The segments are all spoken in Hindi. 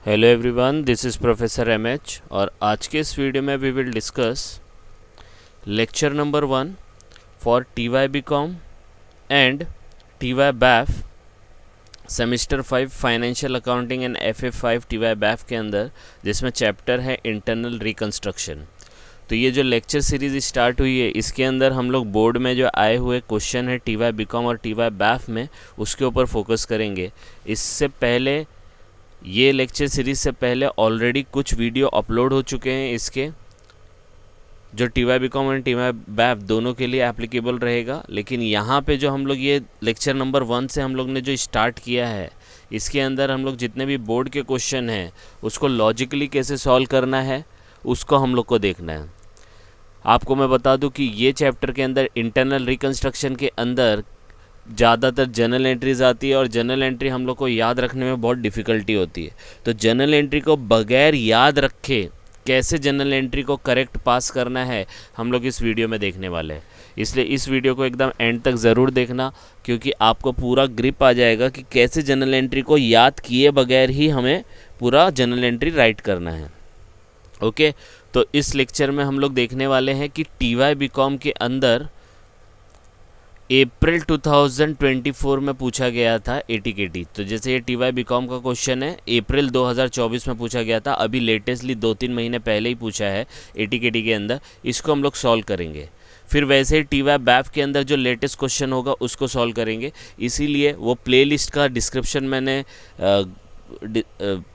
Hello everyone, this is professor MH और आज के इस वीडियो में we will discuss lecture number 1 for TY. BCom and TY. BAF semester 5 financial accounting and FA. 5 TY. BAF के अंदर, जिसमें चैप्टर है इंटरनल रिकंस्ट्रक्शन। तो ये जो लेक्चर सीरीज़ स्टार्ट हुई है, इसके अंदर हम लोग बोर्ड में जो आए हुए क्वेश्चन है टी.वाई. बीकॉम और टी.वाई. बैफ में, उसके ऊपर फोकस करेंगे। इससे पहले ये लेक्चर सीरीज़ से पहले ऑलरेडी कुछ वीडियो अपलोड हो चुके हैं इसके, जो TY. BCom and TY. BAF दोनों के लिए एप्लीकेबल रहेगा। लेकिन यहाँ पे जो हम लोग ये लेक्चर नंबर 1 से हम लोग ने जो स्टार्ट किया है, इसके अंदर हम लोग जितने भी बोर्ड के क्वेश्चन हैं उसको लॉजिकली कैसे सॉल्व करना है उसको हम लोग को देखना है। आपको मैं बता दूं कि ये चैप्टर के अंदर इंटरनल रिकंस्ट्रक्शन के अंदर ज़्यादातर जर्नल एंट्रीज आती है और जर्नल एंट्री हम लोग को याद रखने में बहुत डिफ़िकल्टी होती है। तो जर्नल एंट्री को बगैर याद रखे कैसे जर्नल एंट्री को करेक्ट पास करना है, हम लोग इस वीडियो में देखने वाले हैं। इसलिए इस वीडियो को एकदम एंड तक ज़रूर देखना, क्योंकि आपको पूरा ग्रिप आ जाएगा कि कैसे जर्नल एंट्री को याद किए बगैर ही हमें पूरा जर्नल एंट्री राइट करना है। ओके, तो इस लेक्चर में हम लोग देखने वाले हैं कि टी.वाई. बीकॉम के अंदर अप्रैल 2024 में पूछा गया था एटीकेटी। तो जैसे ये टी.वाई. बीकॉम का क्वेश्चन है, अप्रैल 2024 में पूछा गया था, अभी लेटेस्टली 2-3 महीने पहले ही पूछा है एटीकेटी के अंदर। इसको हम लोग सॉल्व करेंगे। फिर वैसे ही टी.वाई. बैफ के अंदर जो लेटेस्ट क्वेश्चन होगा उसको सॉल्व करेंगे। इसीलिए वो प्लेलिस्ट का डिस्क्रिप्शन मैंने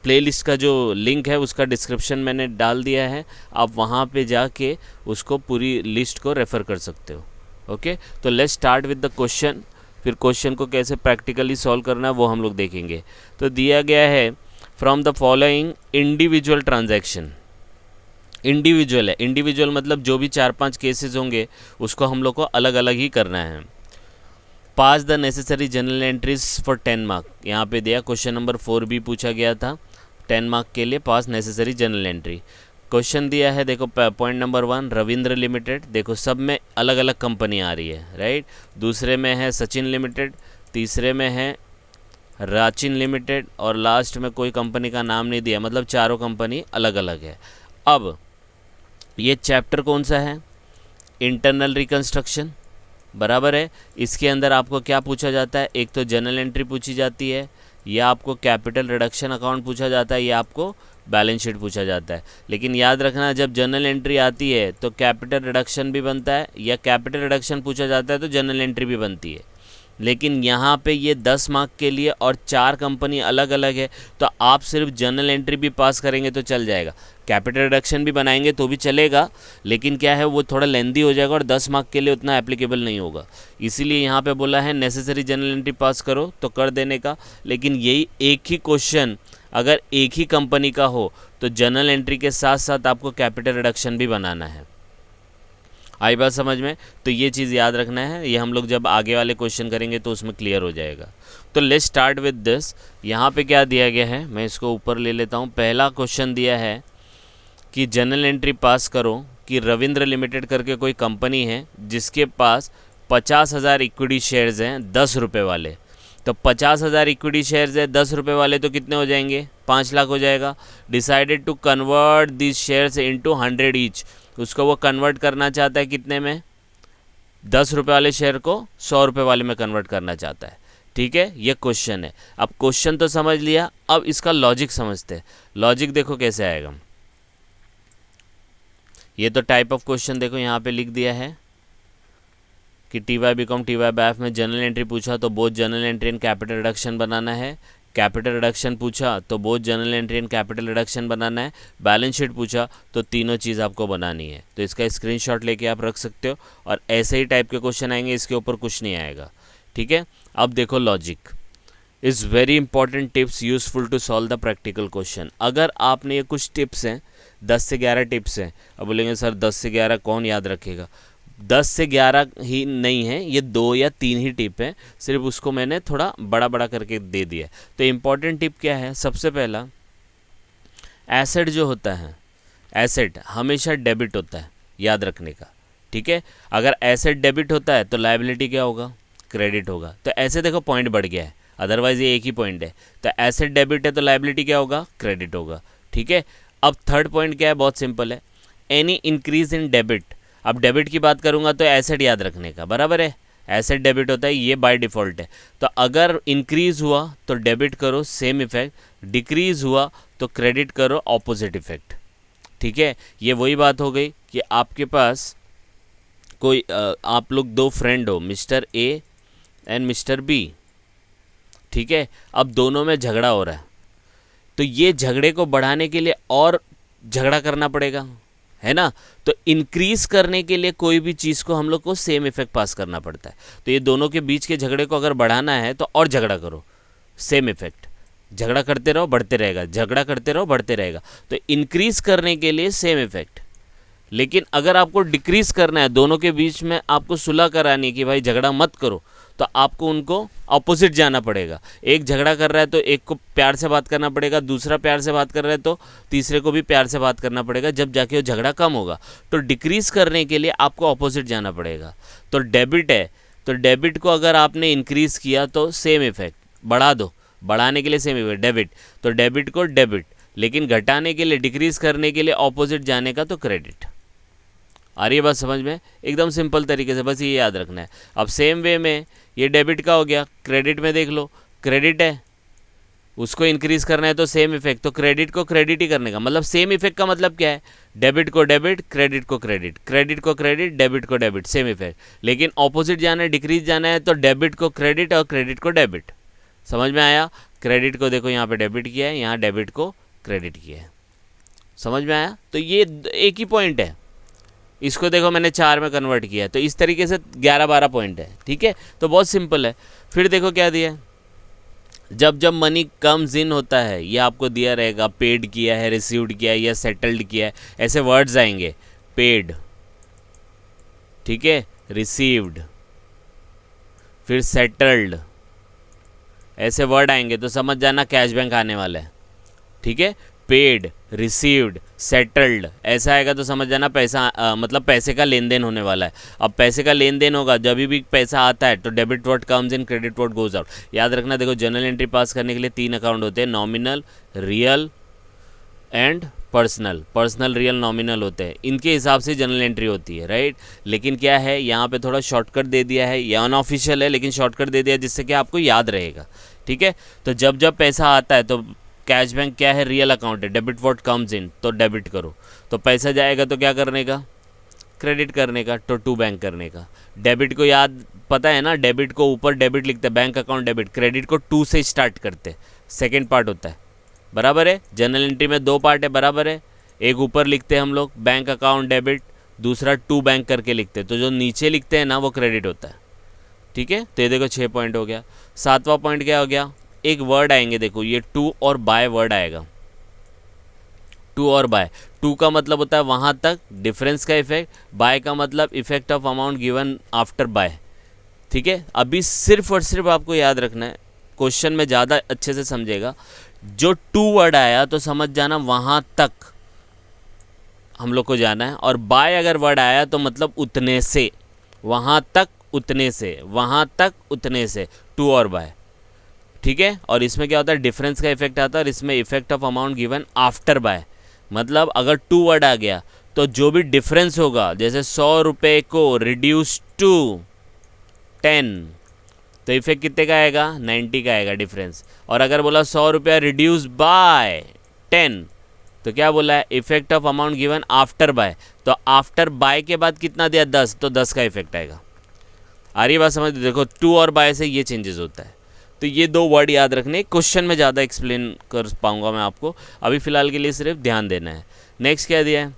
प्लेलिस्ट का जो लिंक है उसका डिस्क्रिप्शन मैंने डाल दिया है, आप वहाँ पे जाके उसको पूरी लिस्ट को रेफ़र कर सकते हो। ओके, तो let's start with the question. फिर क्वेश्चन को कैसे प्रैक्टिकली सॉल्व करना है वो हम लोग देखेंगे। तो दिया गया है from the following individual transaction. Individual है, इंडिविजुअल मतलब जो भी 4-5 केसेस होंगे उसको हम लोग को अलग अलग ही करना है। Pass the necessary journal entries for 10 mark. यहाँ पे दिया क्वेश्चन नंबर 4 भी पूछा गया था, 10 मार्क के लिए पास नेसेसरी जनरल एंट्री। क्वेश्चन दिया है, देखो पॉइंट नंबर 1 रविंद्र लिमिटेड, देखो सब में अलग अलग कंपनी आ रही है, राइट। दूसरे में है सचिन लिमिटेड, तीसरे में है राचिन लिमिटेड और लास्ट में कोई कंपनी का नाम नहीं दिया, मतलब चारों कंपनी अलग अलग है। अब ये चैप्टर कौन सा है? इंटरनल रिकंस्ट्रक्शन, बराबर है। इसके अंदर आपको क्या पूछा जाता है? एक तो जनरल एंट्री पूछी जाती है, या आपको कैपिटल रिडक्शन अकाउंट पूछा जाता है, या आपको बैलेंस शीट पूछा जाता है। लेकिन याद रखना, जब जनरल एंट्री आती है तो कैपिटल रिडक्शन भी बनता है, या कैपिटल रिडक्शन पूछा जाता है तो जनरल एंट्री भी बनती है। लेकिन यहाँ पे ये 10 मार्क के लिए और 4 कंपनी अलग अलग है, तो आप सिर्फ जनरल एंट्री भी पास करेंगे तो चल जाएगा। कैपिटल रिडक्शन भी बनाएंगे तो भी चलेगा, लेकिन क्या है वो थोड़ा लेंदी हो जाएगा और 10 मार्क के लिए उतना एप्लीकेबल नहीं होगा। इसीलिए यहाँ पे बोला है नेसेसरी जनरल एंट्री पास करो तो कर देने का। लेकिन यही एक ही क्वेश्चन अगर एक ही कंपनी का हो तो जनरल एंट्री के साथ साथ आपको कैपिटल रिडक्शन भी बनाना है। आई बात समझ में? तो ये चीज़ याद रखना है, ये हम लोग जब आगे वाले क्वेश्चन करेंगे तो उसमें क्लियर हो जाएगा। तो लेट्स स्टार्ट विद दिस। यहाँ पे क्या दिया गया है, मैं इसको ऊपर ले लेता हूँ। पहला क्वेश्चन दिया है कि जनरल एंट्री पास करो कि रविंद्र लिमिटेड करके कोई कंपनी है जिसके पास 50,000 इक्विटी शेयर्स हैं 10 रुपये वाले। तो 50,000 इक्विटी शेयर्स है 10 रुपये वाले, तो कितने हो जाएंगे? 5 लाख हो जाएगा। Decided to convert this shares into 100 each. उसको वो कन्वर्ट करना चाहता है कितने में? 10 रुपये वाले शेयर को 100 रुपये वाले में कन्वर्ट करना चाहता है। ठीक है, ये क्वेश्चन है। अब क्वेश्चन तो समझ लिया, अब इसका लॉजिक समझते हैं। लॉजिक देखो कैसे आएगा। ये तो टाइप ऑफ क्वेश्चन देखो यहाँ पे लिख दिया है कि टी.वाई. बीकॉम टी.वाई. बैफ में जनरल एंट्री पूछा तो both journal entry and capital reduction बनाना है। कैपिटल रिडक्शन पूछा तो both journal entry and capital reduction बनाना है। बैलेंस शीट पूछा तो तीनों चीज़ आपको बनानी है। तो इसका स्क्रीनशॉट लेके आप रख सकते हो, और ऐसे ही टाइप के क्वेश्चन आएंगे, इसके ऊपर कुछ नहीं आएगा। ठीक है, अब देखो logic is very important tips useful to solve the practical question. अगर आपने ये कुछ टिप्स हैं, 10 से 11 टिप्स हैं। अब बोलेंगे सर 10 से 11 कौन याद रखेगा? 10 से 11 ही नहीं है, ये 2 या 3 ही टिप हैं, सिर्फ उसको मैंने थोड़ा बड़ा बड़ा करके दे दिया। तो इम्पॉर्टेंट टिप क्या है? सबसे पहला, एसेट जो होता है, एसेट हमेशा डेबिट होता है, याद रखने का। ठीक है, अगर एसेट डेबिट होता है तो लायबिलिटी क्या होगा? क्रेडिट होगा। तो ऐसे देखो पॉइंट बढ़ गया है, अदरवाइज ये एक ही पॉइंट है। तो एसेट डेबिट है तो लायबिलिटी क्या होगा, क्रेडिट होगा। ठीक है, अब थर्ड पॉइंट क्या है, बहुत सिंपल है, एनी इंक्रीज इन डेबिट। अब डेबिट की बात करूंगा तो एसेट याद रखने का, बराबर है, एसेट डेबिट होता है, ये बाय डिफ़ॉल्ट है। तो अगर इंक्रीज हुआ तो डेबिट करो, सेम इफेक्ट, डिक्रीज हुआ तो क्रेडिट करो, ऑपोजिट इफेक्ट। ठीक है, ये वही बात हो गई कि आपके पास कोई आप लोग दो फ्रेंड हो, mister A and mister B. ठीक है, अब दोनों में झगड़ा हो रहा है, तो ये झगड़े को बढ़ाने के लिए और झगड़ा करना पड़ेगा, है ना। तो इंक्रीज करने के लिए कोई भी चीज़ को हम लोग को सेम इफेक्ट पास करना पड़ता है। तो ये दोनों के बीच के झगड़े को अगर बढ़ाना है तो और झगड़ा करो, सेम इफेक्ट, झगड़ा करते रहो बढ़ते रहेगा, झगड़ा करते रहो बढ़ते रहेगा। तो इंक्रीज करने के लिए सेम इफेक्ट, लेकिन अगर आपको डिक्रीज करना है, दोनों के बीच में आपको सुलह करानी है कि भाई झगड़ा मत करो, तो आपको उनको अपोजिट जाना पड़ेगा। एक झगड़ा कर रहा है तो एक को प्यार से बात करना पड़ेगा, दूसरा प्यार से बात कर रहा है तो तीसरे को भी प्यार से बात करना पड़ेगा, जब जाके वो झगड़ा कम होगा। तो डिक्रीज करने के लिए आपको अपोजिट जाना पड़ेगा। तो डेबिट है, तो डेबिट को अगर आपने इंक्रीज किया तो सेम इफेक्ट, बढ़ा दो, बढ़ाने के लिए सेम इफेक्ट डेबिट, तो डेबिट को डेबिट, लेकिन घटाने के लिए, डिक्रीज करने के लिए ऑपोजिट जाने का तो क्रेडिट। आ रही है बात समझ में, एकदम सिंपल तरीके से, बस ये याद रखना है। अब सेम वे में ये डेबिट का हो गया, क्रेडिट में देख लो, क्रेडिट है, उसको इंक्रीज करना है तो सेम इफेक्ट, तो क्रेडिट को क्रेडिट ही करने का मतलब, सेम इफेक्ट का मतलब क्या है, डेबिट को डेबिट, क्रेडिट को क्रेडिट, क्रेडिट को क्रेडिट, डेबिट को डेबिट, सेम इफेक्ट। लेकिन ऑपोजिट जाना है, डिक्रीज जाना है, तो डेबिट को क्रेडिट और क्रेडिट को डेबिट। समझ में आया, क्रेडिट को देखो यहाँ पे डेबिट किया है, यहाँ डेबिट को क्रेडिट किया है, समझ में आया। तो ये एक ही पॉइंट है, इसको देखो मैंने 4 में कन्वर्ट किया है, तो इस तरीके से 11-12 पॉइंट है। ठीक है, तो बहुत सिंपल है। फिर देखो क्या दिया है, जब जब मनी कम्स इन होता है, ये आपको दिया रहेगा, पेड किया है, रिसीव्ड किया है या सेटल्ड किया है, ऐसे वर्ड्स आएंगे, पेड, ठीक है, रिसीव्ड, फिर सेटल्ड, ऐसे वर्ड आएंगे तो समझ जाना कैश बैंक आने वाला है। ठीक है, पेड, रिसीव्ड, सेटल्ड, ऐसा आएगा तो समझ जाना पैसा मतलब पैसे का लेन देन होने वाला है। अब पैसे का लेन देन होगा, जब भी पैसा आता है तो debit word comes in, credit word goes out. याद रखना, देखो जर्नल एंट्री पास करने के लिए 3 अकाउंट होते हैं, nominal, real and personal. Personal, real, nominal होते हैं, इनके हिसाब से जनरल एंट्री होती है, राइट। लेकिन क्या है, यहाँ पे थोड़ा शॉर्टकट दे दिया है, ये अनऑफिशियल है लेकिन शॉर्टकट दे दिया है जिससे कि आपको याद रहेगा। ठीक है, तो जब जब पैसा आता है तो कैश बैंक क्या है, रियल अकाउंट है, डेबिट वर्ड कम्स इन तो डेबिट करो, तो पैसा जाएगा तो क्या करने का, क्रेडिट करने का, तो टू बैंक करने का। डेबिट को याद पता है ना, डेबिट को ऊपर डेबिट लिखते हैं, बैंक अकाउंट डेबिट, क्रेडिट को 2 से स्टार्ट करते हैं, सेकेंड पार्ट होता है, बराबर है। जनरल एंट्री में 2 पार्ट है, बराबर है। एक ऊपर लिखते हैं हम लोग बैंक अकाउंट डेबिट, दूसरा टू बैंक करके लिखते हैं, तो जो नीचे लिखते हैं ना वो क्रेडिट होता है। ठीक है, तो ये देखो 6 पॉइंट हो गया। 7वां पॉइंट क्या हो गया, एक वर्ड आएंगे, देखो ये टू और बाय वर्ड आएगा, टू और बाय। टू का मतलब होता है वहाँ तक डिफरेंस का इफेक्ट, बाय का मतलब effect of amount given after bye. ठीक है, अभी सिर्फ और सिर्फ आपको याद रखना है, क्वेश्चन में ज़्यादा अच्छे से समझेगा, जो टू वर्ड आया तो समझ जाना वहाँ तक हम लोग को जाना है, और बाय अगर वर्ड आया तो मतलब उतने से, वहाँ तक उतने से, वहाँ तक उतने से, टू और बाय। ठीक है, और इसमें क्या होता है, डिफरेंस का इफेक्ट आता है, और इसमें effect of amount given after bye, मतलब अगर टू वर्ड आ गया तो जो भी डिफरेंस होगा, जैसे 100 रुपये को रिड्यूस टू 10, तो इफेक्ट कितने का आएगा, 90 का आएगा डिफरेंस। और अगर बोला 100 रुपया रिड्यूस बाय 10, तो क्या बोला है, effect of amount given after bye, तो आफ्टर बाय के बाद कितना दिया, 10, तो 10 का इफेक्ट आएगा। आ रही बात समझ, देखो टू और बाय से ये चेंजेस होता है। तो ये 2 वर्ड याद रखने, क्वेश्चन में ज़्यादा एक्सप्लेन कर पाऊंगा मैं आपको, अभी फ़िलहाल के लिए सिर्फ ध्यान देना है। नेक्स्ट क्या दिया है,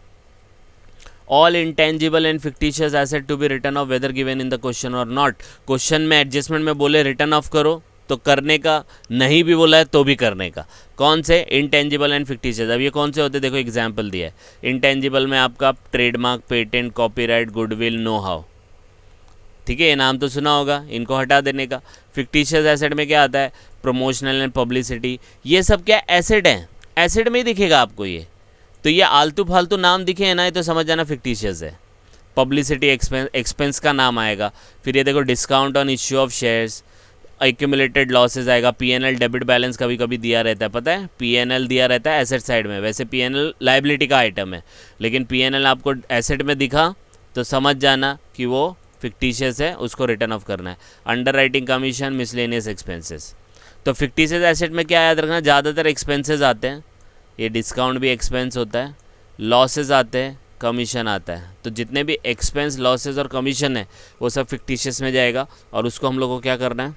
all intangible and fictitious asset to be return of whether given in the question और नॉट। क्वेश्चन में एडजस्टमेंट में बोले रिटर्न ऑफ करो तो करने का, नहीं भी बोला है तो भी करने का। कौन से, इंटेंजिबल एंड फिक्टिशियस। अब ये कौन से होते हैं, देखो एग्जाम्पल दिया है। इंटेंजिबल में आपका trademark, patent, copyright, goodwill, know how. ठीक है, ये नाम तो सुना होगा, इनको हटा देने का। फिक्टिशियस एसेट में क्या आता है, प्रमोशनल एंड पब्लिसिटी, ये सब क्या एसेट हैं, एसेट में ही दिखेगा आपको ये। तो ये आलतू फालतू नाम दिखे है ना, ये तो समझ जाना फिक्टिशियस है। पब्लिसिटी एक्सपेंस का नाम आएगा। फिर ये देखो discount on issue of shares, accumulated losses आएगा। पीएनएल डेबिट बैलेंस कभी कभी दिया रहता है, पता है, पीएनएल दिया रहता है एसेट साइड में, वैसे पीएनएल लायबिलिटी का आइटम है, लेकिन पीएनएल आपको एसेट में दिखा तो समझ जाना कि वो फिक्टिशियस है, उसको रिटर्न ऑफ करना है। Under writing commission, miscellaneous expenses. तो फिक्टिशियस एसेट में क्या याद रखना, ज़्यादातर एक्सपेंसेस आते हैं, ये डिस्काउंट भी एक्सपेंस होता है, लॉसेज आते हैं, कमीशन आता है। तो जितने भी एक्सपेंस, लॉसेज और कमीशन है वो सब फिक्टिशियस में जाएगा और उसको हम लोग को क्या करना है,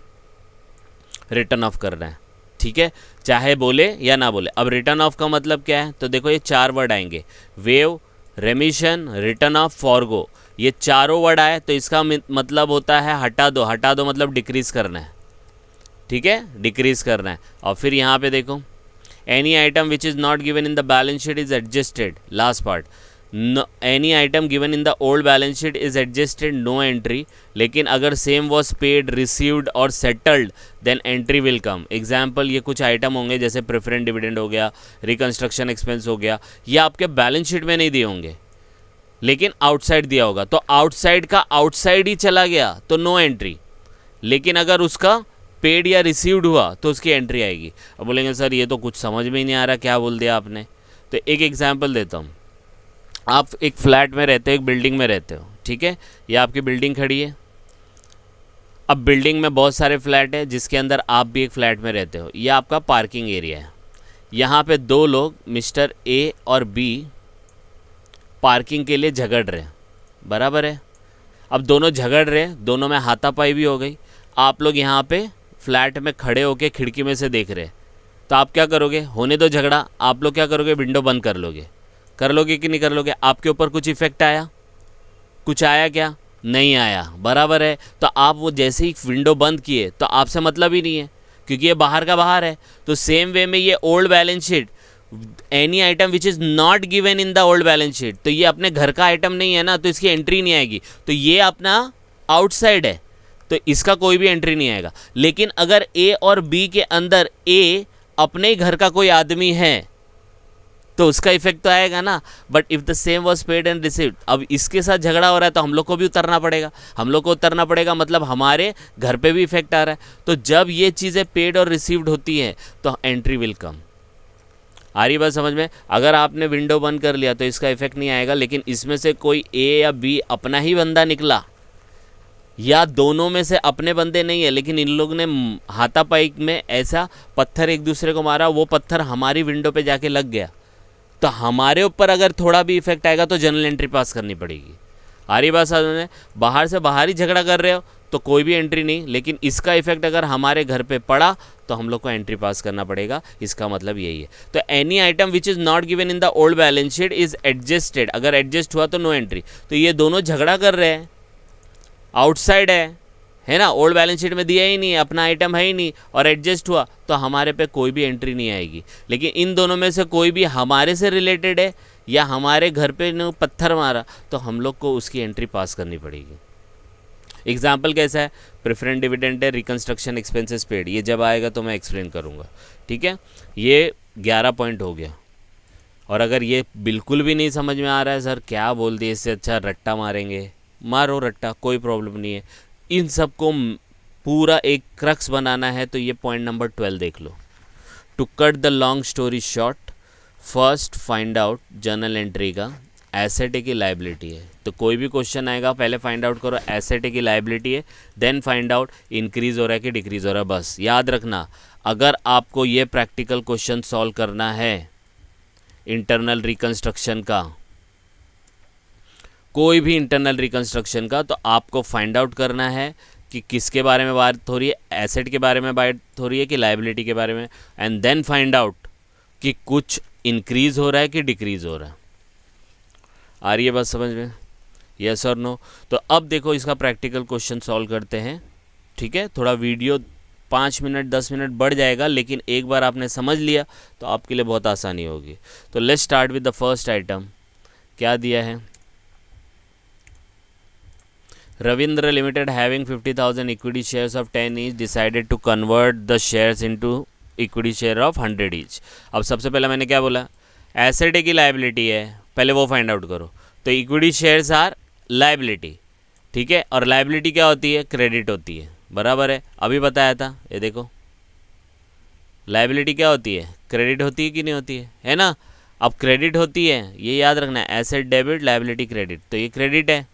रिटर्न ऑफ करना है। ठीक है, चाहे बोले या ना बोले। अब रिटर्न ऑफ का मतलब क्या है, तो देखो ये 4 वर्ड आएंगे, वेव, रेमिशन, रिटर्न ऑफ, फॉरगो। ये चारों वर्ड आए तो इसका मतलब होता है हटा दो। हटा दो मतलब डिक्रीज़ करना है, ठीक है, डिक्रीज़ करना है। और फिर यहाँ पे देखो, any item which is not given in the balance sheet is adjusted, last part, any item given in the old balance sheet is adjusted, no entry. लेकिन अगर सेम वॉज पेड, रिसीव्ड और settled then entry will come. Example, ये कुछ आइटम होंगे जैसे प्रेफरेंस डिविडेंड हो गया, रिकंस्ट्रक्शन एक्सपेंस हो गया, ये आपके बैलेंस शीट में नहीं दिए होंगे लेकिन आउटसाइड दिया होगा, तो आउटसाइड का आउटसाइड ही चला गया तो नो एंट्री। लेकिन अगर उसका पेड या रिसीव्ड हुआ तो उसकी एंट्री आएगी। अब बोलेंगे सर ये तो कुछ समझ में ही नहीं आ रहा, क्या बोल दिया आपने। तो एक एग्जाम्पल देता हूँ। आप एक फ्लैट में रहते हो, एक बिल्डिंग में रहते हो, ठीक है, ये आपकी बिल्डिंग खड़ी है। अब बिल्डिंग में बहुत सारे फ्लैट है जिसके अंदर आप भी एक फ्लैट में रहते हो, ये आपका पार्किंग एरिया है। यहाँ पे 2 लोग मिस्टर ए और बी पार्किंग के लिए झगड़ रहे हैं, बराबर है। अब दोनों झगड़ रहे हैं, दोनों में हाथापाई भी हो गई। आप लोग यहाँ पे फ्लैट में खड़े होके खिड़की में से देख रहे हैं, तो आप क्या करोगे, होने दो झगड़ा, आप लोग क्या करोगे, विंडो बंद कर लोगे कि नहीं कर लोगे। आपके ऊपर कुछ इफेक्ट आया, कुछ आया क्या, नहीं आया, बराबर है। तो आप वो जैसे ही विंडो बंद किए तो आपसे मतलब ही नहीं है क्योंकि ये बाहर का बाहर है। तो सेम वे में ये old balance sheet, any item which is not given in the old balance sheet, तो ये अपने घर का आइटम नहीं है ना, तो इसकी एंट्री नहीं आएगी। तो ये अपना आउटसाइड है तो इसका कोई भी एंट्री नहीं आएगा। लेकिन अगर ए और बी के अंदर ए अपने ही घर का कोई आदमी है तो उसका इफेक्ट तो आएगा ना। But if the same was paid and received, अब इसके साथ झगड़ा हो रहा है तो हम लोग को भी उतरना पड़ेगा, हम लोग को उतरना पड़ेगा, मतलब हमारे घर पे भी इफेक्ट आ रहा है। तो जब ये चीज़ें पेड और रिसीव्ड होती हैं तो एंट्री विल कम। आ रही बात समझ में। अगर आपने विंडो बंद कर लिया तो इसका इफेक्ट नहीं आएगा, लेकिन इसमें से कोई ए या बी अपना ही बंदा निकला या दोनों में से अपने बंदे नहीं है, लेकिन इन लोग ने हाथापाई में ऐसा पत्थर एक दूसरे को मारा, वो पत्थर हमारी विंडो पे जाके लग गया, तो हमारे ऊपर अगर थोड़ा भी इफेक्ट आएगा तो जनरल एंट्री पास करनी पड़ेगी। आ रही बात समझ में। बाहर से बाहर ही झगड़ा कर रहे हो तो कोई भी एंट्री नहीं, लेकिन इसका इफेक्ट अगर हमारे घर पे पड़ा तो हम लोग को एंट्री पास करना पड़ेगा। इसका मतलब यही है। तो any item which is not given in the old balance sheet is adjusted, अगर एडजस्ट हुआ तो नो एंट्री। तो ये दोनों झगड़ा कर रहे हैं, आउटसाइड है ना, ओल्ड बैलेंस शीट में दिया ही नहीं है, अपना आइटम है ही नहीं, और एडजस्ट हुआ तो हमारे पे कोई भी एंट्री नहीं आएगी। लेकिन इन दोनों में से कोई भी हमारे से रिलेटेड है या हमारे घर पे ने पत्थर मारा तो हम लोग को उसकी एंट्री पास करनी पड़ेगी। एग्जाम्पल कैसा है, प्रेफरेंस डिविडेंड है, रिकंस्ट्रक्शन एक्सपेंसेस पेड, ये जब आएगा तो मैं एक्सप्लेन करूँगा। ठीक है, ये 11 पॉइंट हो गया। और अगर ये बिल्कुल भी नहीं समझ में आ रहा है सर क्या बोल दिए, इससे अच्छा रट्टा मारेंगे, मारो रट्टा, कोई प्रॉब्लम नहीं है। इन सब को पूरा एक क्रक्स बनाना है तो ये पॉइंट नंबर 12 देख लो। To cut the long story short, first find out journal entry का एसेट है कि लाइबिलिटी है। तो कोई भी क्वेश्चन आएगा पहले फाइंड आउट करो एसेट है कि लाइबिलिटी है, देन फाइंड आउट इंक्रीज हो रहा है कि डिक्रीज हो रहा है। बस याद रखना, अगर आपको ये प्रैक्टिकल क्वेश्चन सॉल्व करना है इंटरनल रिकंस्ट्रक्शन का, कोई भी इंटरनल रिकंस्ट्रक्शन का, तो आपको फाइंड आउट करना है कि किसके बारे में बात हो रही है, एसेट के बारे में बात हो रही है कि लाइबिलिटी के बारे में, एंड देन फाइंड आउट कि कुछ इंक्रीज हो रहा है कि डिक्रीज हो रहा है। आ रही है बात समझ में, यस और नो। तो अब देखो इसका प्रैक्टिकल क्वेश्चन सॉल्व करते हैं। ठीक है, थोड़ा वीडियो 5 मिनट 10 मिनट बढ़ जाएगा, लेकिन एक बार आपने समझ लिया तो आपके लिए बहुत आसानी होगी। तो let's start with the first item. क्या दिया है, Ravindra Limited having 50,000 equity shares of 10 each decided to convert the shares into equity share of 100 each। अब सबसे पहले मैंने क्या बोला, एसेट है कि लाइबिलिटी है, पहले वो फाइंड आउट करो। तो इक्विटी शेयर्स आर लाइबिलिटी, ठीक है, और लाइबिलिटी क्या होती है, क्रेडिट होती है। बराबर है, अभी बताया था। ये देखो लाइबिलिटी क्या होती है, क्रेडिट होती है कि नहीं होती है ना। अब क्रेडिट होती है, ये याद रखना है, एसेट डेबिट लाइबिलिटी क्रेडिट, तो ये क्रेडिट है,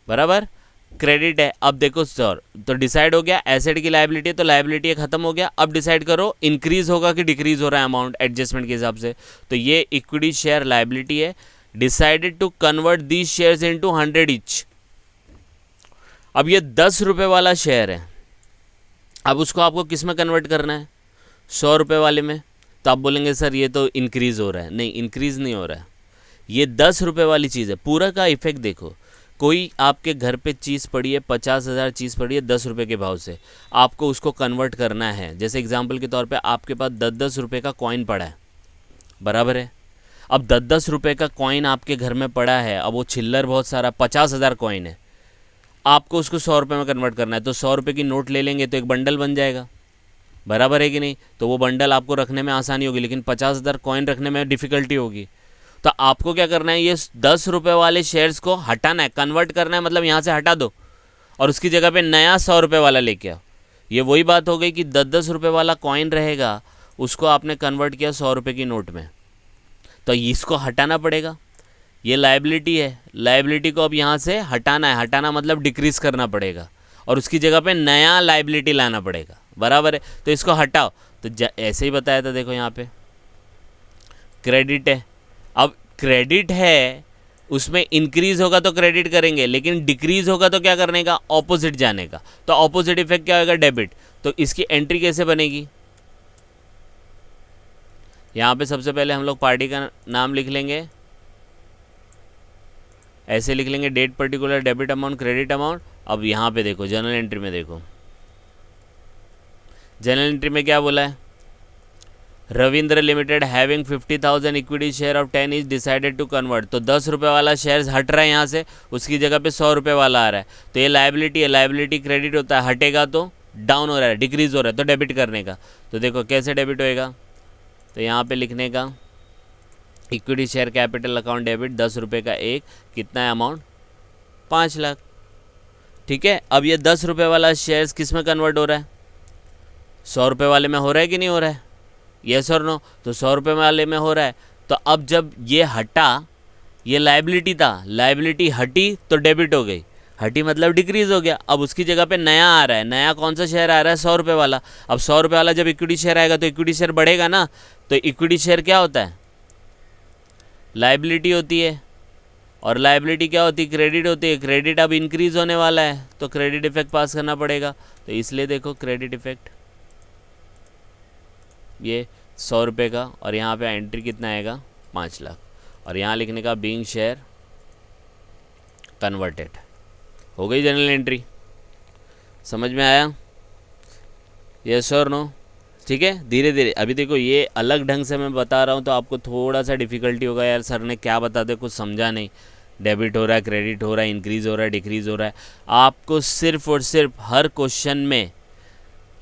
बराबर क्रेडिट है। अब देखो सर, तो डिसाइड हो गया एसेट की लाइबिलिटी है तो लाइबिलिटी खत्म हो गया। अब डिसाइड करो इंक्रीज होगा कि डिक्रीज हो रहा है अमाउंट एडजस्टमेंट के हिसाब से, तो ये इक्विटी शेयर लाइबिलिटी है। Decided to convert these shares into 100 each. अब ये 10 रुपये वाला शेयर है, अब उसको आपको किस में कन्वर्ट करना है, 100 रुपये वाले में। तो आप बोलेंगे सर ये तो इंक्रीज़ हो रहा है, नहीं इंक्रीज़ नहीं हो रहा है, ये 10 रुपये वाली चीज़ है। पूरा का इफेक्ट देखो, कोई आपके घर पे चीज़ पड़ी है, 50,000 चीज़ पड़ी है 10 रुपये के भाव से, आपको उसको कन्वर्ट करना है। जैसे एग्जांपल के तौर पे आपके पास 10-10 रुपये का कॉइन पड़ा है, बराबर है। अब 10-10 रुपये का कॉइन आपके घर में पड़ा है, अब वो चिल्लर बहुत सारा 50,000 कॉइन है, आपको उसको 100 रुपये में कन्वर्ट करना है। तो 100 रुपये की नोट ले लेंगे तो एक बंडल बन जाएगा, बराबर है कि नहीं। तो वो बंडल आपको रखने में आसानी होगी, लेकिन 50,000 कॉइन रखने में डिफ़िकल्टी होगी। तो आपको क्या करना है, ये 10 रुपये वाले शेयर्स को हटाना है, कन्वर्ट करना है, मतलब यहाँ से हटा दो और उसकी जगह पे नया 100 रुपये वाला लेके आओ। ये वही बात हो गई कि 10-10 रुपये वाला कॉइन रहेगा, उसको आपने कन्वर्ट किया 100 रुपये की नोट में, तो इसको हटाना पड़ेगा। ये लाइबिलिटी है, लाइबिलिटी को अब यहाँ से हटाना है, हटाना मतलब डिक्रीज़ करना पड़ेगा और उसकी जगह पे नया लाइबिलिटी लाना पड़ेगा, बराबर है। तो इसको हटाओ, तो ऐसे ही बताया था, देखो यहाँ पे क्रेडिट है। अब क्रेडिट है, उसमें इंक्रीज होगा तो क्रेडिट करेंगे, लेकिन डिक्रीज होगा तो क्या करने का, ऑपोजिट जाने का। तो ऑपोजिट इफेक्ट क्या होगा, डेबिट। तो इसकी एंट्री कैसे बनेगी, यहाँ पे सबसे पहले हम लोग पार्टी का नाम लिख लेंगे, ऐसे लिख लेंगे, date particular, debit amount, credit amount. अब यहाँ पे देखो जर्नल एंट्री में, देखो जर्नल एंट्री में क्या बोला है, Ravindra limited having 50,000 equity share of 10 is decided to convert. तो 10 रुपये वाला शेयर्स हट रहा है यहाँ से, उसकी जगह पे 100 रुपये वाला आ रहा है। तो ये लाइबिलिटी है, लाइबिलिटी क्रेडिट होता है, हटेगा तो डाउन हो रहा है, डिक्रीज हो रहा है, तो डेबिट करने का। तो देखो कैसे डेबिट होएगा, तो यहाँ पे लिखने का equity share capital account debit 10 रुपये का एक, कितना है अमाउंट, 5 लाख। ठीक है, अब ये 10 रुपये वाला शेयर्स किस में कन्वर्ट हो रहा है, 100 रुपये वाले में हो रहा है कि नहीं हो रहा है, यस और नो। तो 100 रुपये वाले में हो रहा है। तो अब जब ये हटा, ये लाइबिलिटी था, लाइबिलिटी हटी तो डेबिट हो गई, हटी मतलब डिक्रीज हो गया। अब उसकी जगह पे नया आ रहा है, नया कौन सा शेयर आ रहा है, 100 रुपये वाला। अब 100 रुपये वाला जब इक्विटी शेयर आएगा तो इक्विटी शेयर बढ़ेगा ना। तो इक्विटी शेयर क्या होता है, लाइबिलिटी होती है, और लाइबिलिटी क्या होती है, क्रेडिट होती है। क्रेडिट अब इंक्रीज होने वाला है तो क्रेडिट इफेक्ट पास करना पड़ेगा। तो इसलिए देखो क्रेडिट इफेक्ट ये 100 रुपये का, और यहाँ पे एंट्री कितना आएगा, 5 लाख, और यहाँ लिखने का बीइंग शेयर कन्वर्टेड। हो गई जनरल एंट्री, समझ में आया, यस और नो। ठीक है, धीरे धीरे अभी देखो ये अलग ढंग से मैं बता रहा हूँ तो आपको थोड़ा सा डिफ़िकल्टी होगा, यार सर ने क्या बता दिया, कुछ समझा नहीं। डेबिट हो रहा है, क्रेडिट हो रहा है, इंक्रीज़ हो रहा है, डिक्रीज़ हो रहा है। आपको सिर्फ और सिर्फ हर क्वेश्चन में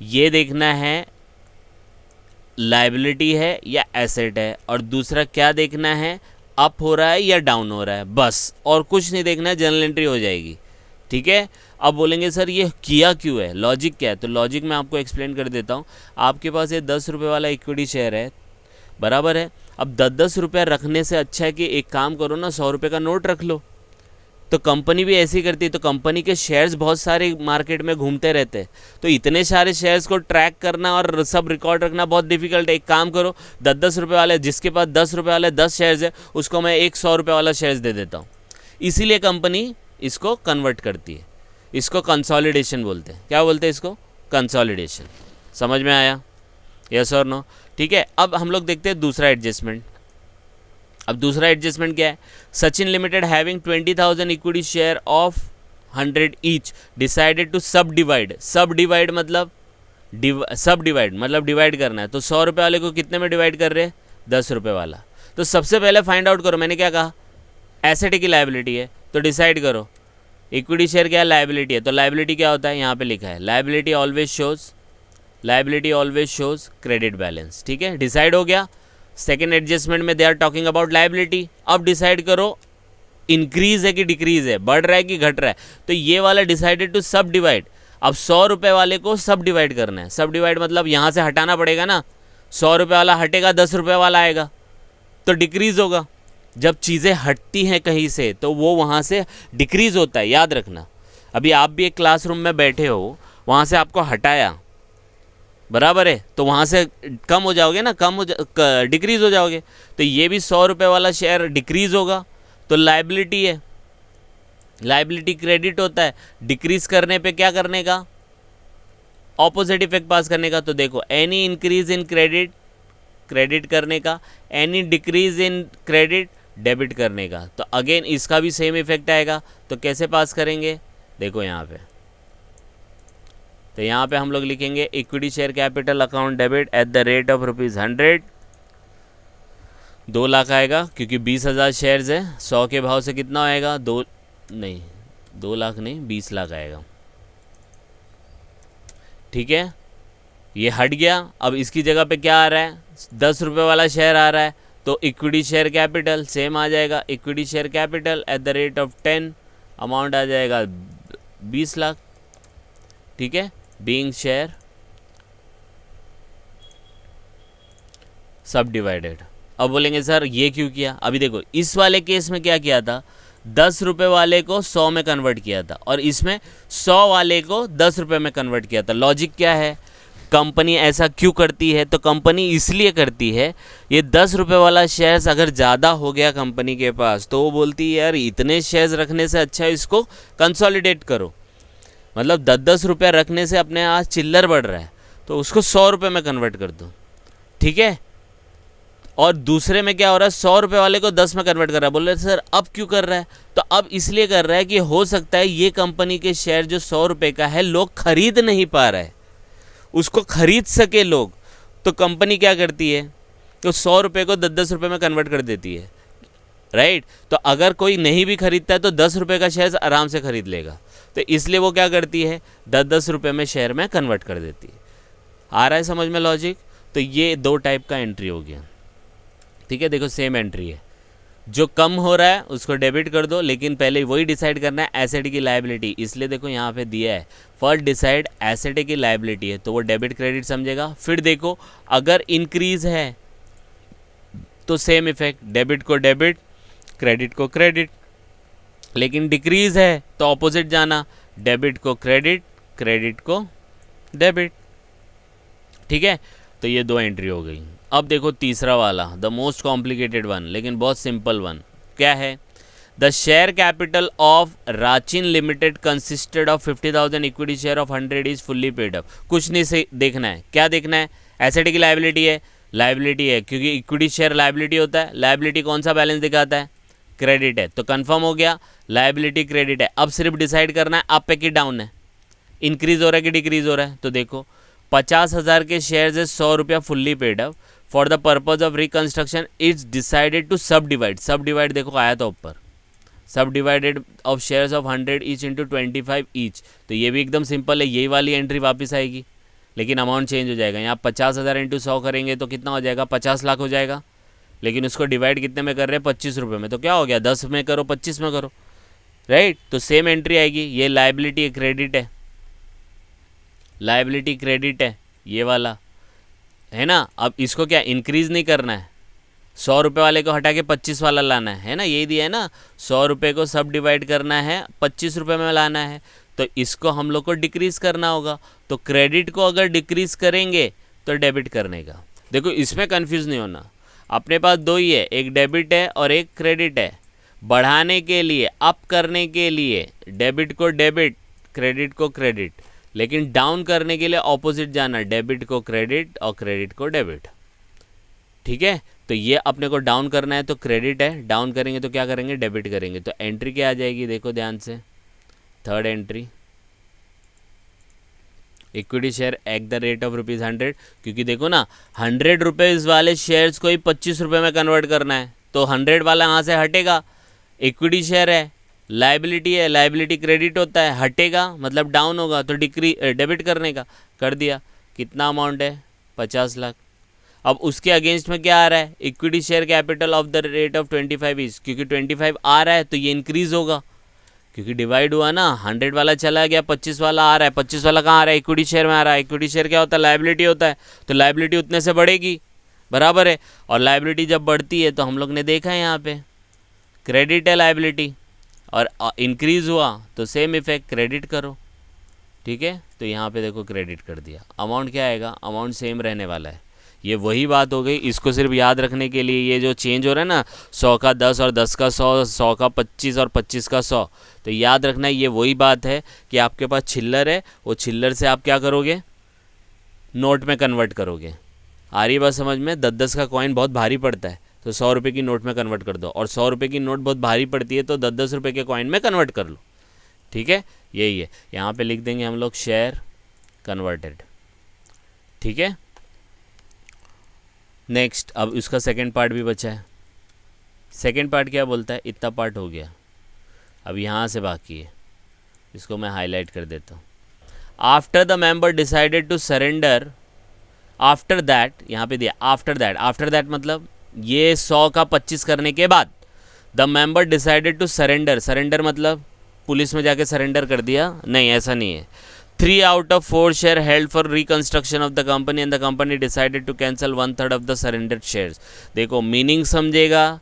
ये देखना है लाइबिलिटी है या एसेट है, और दूसरा क्या देखना है, अप हो रहा है या डाउन हो रहा है, बस, और कुछ नहीं देखना है, जनरल एंट्री हो जाएगी। ठीक है, अब बोलेंगे सर ये किया क्यों है, लॉजिक क्या है, तो लॉजिक मैं आपको एक्सप्लेन कर देता हूँ। आपके पास ये 10 रुपये वाला इक्विटी शेयर है, बराबर है। अब 10-10 रुपये रखने से अच्छा है कि एक काम करो ना, 100 रुपये का नोट रख लो। तो कंपनी भी ऐसी करती है, तो कंपनी के शेयर्स बहुत सारे मार्केट में घूमते रहते हैं, तो इतने सारे शेयर्स को ट्रैक करना और सब रिकॉर्ड रखना बहुत डिफिकल्ट है। एक काम करो, 10-10 रुपये वाले, जिसके पास 10 रुपये वाले 10 शेयर्स है, उसको मैं एक 100 रुपये वाला शेयर्स दे देता हूँ। इसीलिए कंपनी इसको कन्वर्ट करती है, इसको कंसोलिडेशन बोलते हैं। क्या बोलते हैं इसको, कंसोलिडेशन। समझ में आया, यस और नो। ठीक है, अब हम लोग देखते हैं दूसरा एडजस्टमेंट। अब दूसरा एडजस्टमेंट क्या है, Sachin limited having 20,000 equity share of 100 each decided to subdivide. Subdivide मतलब डिवाइड करना है। तो 100 रुपये वाले को कितने में डिवाइड कर रहे हैं, 10 रुपये वाला। तो सबसे पहले फाइंड आउट करो, मैंने क्या कहा, एसेट की लाइबिलिटी है, तो डिसाइड करो इक्विटी शेयर क्या है, लाइबिलिटी है। तो लाइबिलिटी क्या होता है, यहाँ पे लिखा है liability always shows credit balance. ठीक है, डिसाइड हो गया। सेकेंड एडजस्टमेंट में they are talking about liability. अब डिसाइड करो इंक्रीज है कि डिक्रीज है, बढ़ रहा है कि घट रहा है। तो ये वाला डिसाइडेड टू सब डिवाइड। अब 100 रुपये वाले को सब डिवाइड करना है। सब डिवाइड मतलब यहाँ से हटाना पड़ेगा ना, 100 रुपये वाला हटेगा, 10 रुपये वाला आएगा तो डिक्रीज होगा। जब चीज़ें हटती हैं कहीं से तो वो वहाँ से डिक्रीज होता है, याद रखना। अभी आप भी एक क्लासरूम में बैठे हो, वहाँ से आपको हटाया, बराबर है, तो वहाँ से कम हो जाओगे ना, डिक्रीज हो जाओगे। तो ये भी 100 रुपये वाला शेयर डिक्रीज होगा, तो लाइबिलिटी है। लाइबिलिटी क्रेडिट होता है, डिक्रीज करने पे क्या करने का, ऑपोजिट इफेक्ट पास करने का। तो देखो any increase in credit, credit करने का, any decrease in credit, debit करने का। तो अगेन इसका भी सेम इफेक्ट आएगा। तो कैसे पास करेंगे, देखो यहाँ पे, तो यहाँ पे हम लोग लिखेंगे equity share capital account debit eight the rate of ₹100। 2 lakh आएगा क्योंकि 20,000 शेयर्स है, 100 के भाव से कितना आएगा, 2 लाख नहीं, 20 लाख आएगा। ठीक है, ये हट गया। अब इसकी जगह पे क्या आ रहा है, 10 रुपये वाला शेयर आ रहा है, तो इक्विटी शेयर कैपिटल सेम आ जाएगा। Equity share capital at the rate of 10, amount आ जाएगा 20 लाख। ठीक है, बीइंग शेयर सब डिवाइडेड। अब बोलेंगे सर ये क्यों किया, अभी देखो इस वाले केस में क्या किया था, 10 रुपये वाले को 100 में कन्वर्ट किया था, और इसमें 100 वाले को 10 रुपये में कन्वर्ट किया था। लॉजिक क्या है, कंपनी ऐसा क्यों करती है, तो कंपनी इसलिए करती है, ये 10 रुपये वाला शेयर्स अगर ज़्यादा हो गया कंपनी के पास तो वो बोलती है यार इतने शेयर्स रखने से अच्छा इसको कंसोलिडेट करो, मतलब 10-10 रुपया रखने से अपने आज चिल्लर बढ़ रहा है तो उसको 100 रुपये में कन्वर्ट कर दो। ठीक है, और दूसरे में क्या हो रहा है, 100 रुपये वाले को 10 में कन्वर्ट कर रहा है। बोल रहे सर अब क्यों कर रहा है, तो अब इसलिए कर रहा है कि हो सकता है ये कंपनी के शेयर जो 100 रुपये का है लोग खरीद नहीं पा रहा है, उसको खरीद सके लोग, तो कंपनी क्या करती है, तो 100 रुपये को 10-10 रुपये में कन्वर्ट कर देती है, राइट। तो अगर कोई नहीं भी खरीदता है तो 10 रुपये का शेयर आराम से खरीद लेगा, तो इसलिए वो क्या करती है 10-10 रुपये में शेयर में कन्वर्ट कर देती है। आ रहा है समझ में लॉजिक। तो ये 2 टाइप का एंट्री हो गया। ठीक है, देखो सेम एंट्री है, जो कम हो रहा है उसको डेबिट कर दो, लेकिन पहले वही डिसाइड करना है एसेट की लायबिलिटी। इसलिए देखो यहाँ पे दिया है फर्स्ट डिसाइड एसेट की लायबिलिटी है, तो वो डेबिट क्रेडिट समझेगा। फिर देखो अगर इंक्रीज है तो सेम इफेक्ट, डेबिट को डेबिट, क्रेडिट को क्रेडिट, लेकिन डिक्रीज है तो ऑपोजिट जाना, डेबिट को क्रेडिट, क्रेडिट को डेबिट। ठीक है, तो ये 2 एंट्री हो गई। अब देखो तीसरा वाला, द मोस्ट कॉम्प्लिकेटेड वन, लेकिन बहुत सिंपल वन। क्या है, the share capital of Rachin limited consisted of 50,000 equity share of 100 is fully paid up. कुछ नहीं से देखना है, क्या देखना है, एसेट की लायबिलिटी है, लायबिलिटी है क्योंकि इक्विटी शेयर लायबिलिटी होता है। लायबिलिटी कौन सा बैलेंस दिखाता है, क्रेडिट है, तो कंफर्म हो गया लायबिलिटी क्रेडिट है। अब सिर्फ डिसाइड करना है अप है कि डाउन है, इंक्रीज हो रहा है कि डिक्रीज हो रहा है। तो देखो 50,000 के शेयर्स है, 100 रुपया fully paid up for the purpose of reconstruction it's decided to subdivide. Subdivide देखो आया था ऊपर, subdivided of shares of 100 each into 25 each. तो ये भी एकदम सिंपल है, यही वाली एंट्री वापस आएगी, लेकिन अमाउंट चेंज हो जाएगा। यहाँ 50,000 इंटू 100 करेंगे तो कितना हो जाएगा, 50 लाख हो जाएगा, लेकिन उसको डिवाइड कितने में कर रहे हैं, 25 रुपये में। तो क्या हो गया, 10 में करो 25 में करो, राइट। तो सेम एंट्री आएगी, ये लायबिलिटी क्रेडिट है, लायबिलिटी क्रेडिट है ये वाला, है ना। अब इसको क्या इंक्रीज नहीं करना है, 100 रुपये वाले को हटा के 25 वाला लाना है ना, यही दिया है ना, 100 रुपये को सब डिवाइड करना है, 25 रुपये में लाना है, तो इसको हम लोग को डिक्रीज करना होगा। तो क्रेडिट को अगर डिक्रीज करेंगे तो डेबिट करने का। देखो इसमें कंफ्यूज नहीं होना, अपने पास 2 ही है, एक डेबिट है और एक क्रेडिट है। बढ़ाने के लिए, अप करने के लिए डेबिट को डेबिट, क्रेडिट को क्रेडिट, लेकिन डाउन करने के लिए ऑपोजिट जाना, डेबिट को क्रेडिट और क्रेडिट को डेबिट। ठीक है, तो ये अपने को डाउन करना है तो क्रेडिट है, डाउन करेंगे तो क्या करेंगे, डेबिट करेंगे। तो एंट्री क्या आ जाएगी, देखो ध्यान से, third entry, equity share eight the rate of ₹100, क्योंकि देखो ना 100 रुपीज़ वाले शेयर्स को ही 25 रुपये में कन्वर्ट करना है, तो 100 वाला यहाँ से हटेगा, इक्विटी शेयर है, लायबिलिटी है, लायबिलिटी क्रेडिट होता है, हटेगा मतलब डाउन होगा, तो डेबिट करने का कर दिया। कितना अमाउंट है, 50 लाख। अब उसके अगेंस्ट में क्या आ रहा है, equity share capital of the rate of 25 is, क्योंकि 25 आ रहा है तो ये इंक्रीज होगा, क्योंकि डिवाइड हुआ ना, 100 वाला चला गया, 25 वाला आ रहा है, 25 वाला कहाँ आ रहा है, इक्विटी शेयर में आ रहा है। इक्विटी शेयर क्या होता है, लायबिलिटी होता है, तो लायबिलिटी उतने से बढ़ेगी, बराबर है। और लायबिलिटी जब बढ़ती है तो हम लोग ने देखा है यहाँ पे क्रेडिट है लायबिलिटी, और इंक्रीज हुआ तो सेम इफेक्ट क्रेडिट करो, ठीक है। तो यहाँ पे देखो क्रेडिट कर दिया, अमाउंट क्या आएगा, अमाउंट सेम रहने वाला है। ये वही बात हो गई, इसको सिर्फ याद रखने के लिए, ये जो चेंज हो रहा है ना 100 का 10 और 10 का 100, 100 का 25 और 25 का 100, तो याद रखना ये वही बात है कि आपके पास चिल्लर है, वो चिल्लर से आप क्या करोगे, नोट में कन्वर्ट करोगे। आ रही बात समझ में, 10-10 का कॉइन बहुत भारी पड़ता है तो 100 रुपये की नोट में कन्वर्ट कर दो, और 100 रुपये की नोट बहुत भारी पड़ती है तो 10-10 रुपये के कॉइन में कन्वर्ट कर लो, ठीक है। यही है, यहाँ पे लिख देंगे हम लोग शेयर कन्वर्टेड, ठीक है। नेक्स्ट, अब उसका सेकंड पार्ट भी बचा है। सेकंड पार्ट क्या बोलता है, इतना पार्ट हो गया, अब यहाँ से बाकी है, इसको मैं हाईलाइट कर देता हूँ। After the member decided to surrender, after that, यहाँ पे दिया आफ्टर दैट, आफ्टर दैट मतलब ये 100 का 25 करने के बाद, the member decided to surrender, surrender मतलब पुलिस में जाके सरेंडर कर दिया, नहीं ऐसा नहीं है। 3 out of 4 share held for reconstruction of the company and the company decided to cancel 1/3 of the surrendered shares. देखो मीनिंग समझेगा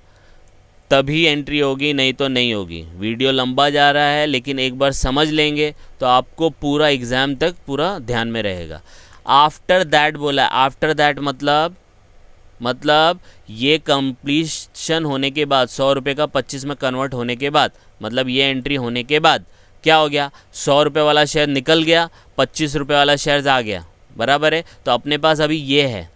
तभी एंट्री होगी, नहीं तो नहीं होगी। वीडियो लंबा जा रहा है लेकिन एक बार समझ लेंगे तो आपको पूरा एग्जाम तक पूरा ध्यान में रहेगा। आफ्टर दैट बोला, आफ्टर दैट मतलब ये कंप्लीशन होने के बाद, 100 रुपये का 25 में कन्वर्ट होने के बाद, मतलब ये एंट्री होने के बाद क्या हो गया, 100 रुपये वाला शेयर निकल गया, 25 रुपये वाला शेयर आ गया, बराबर है। तो अपने पास अभी ये है,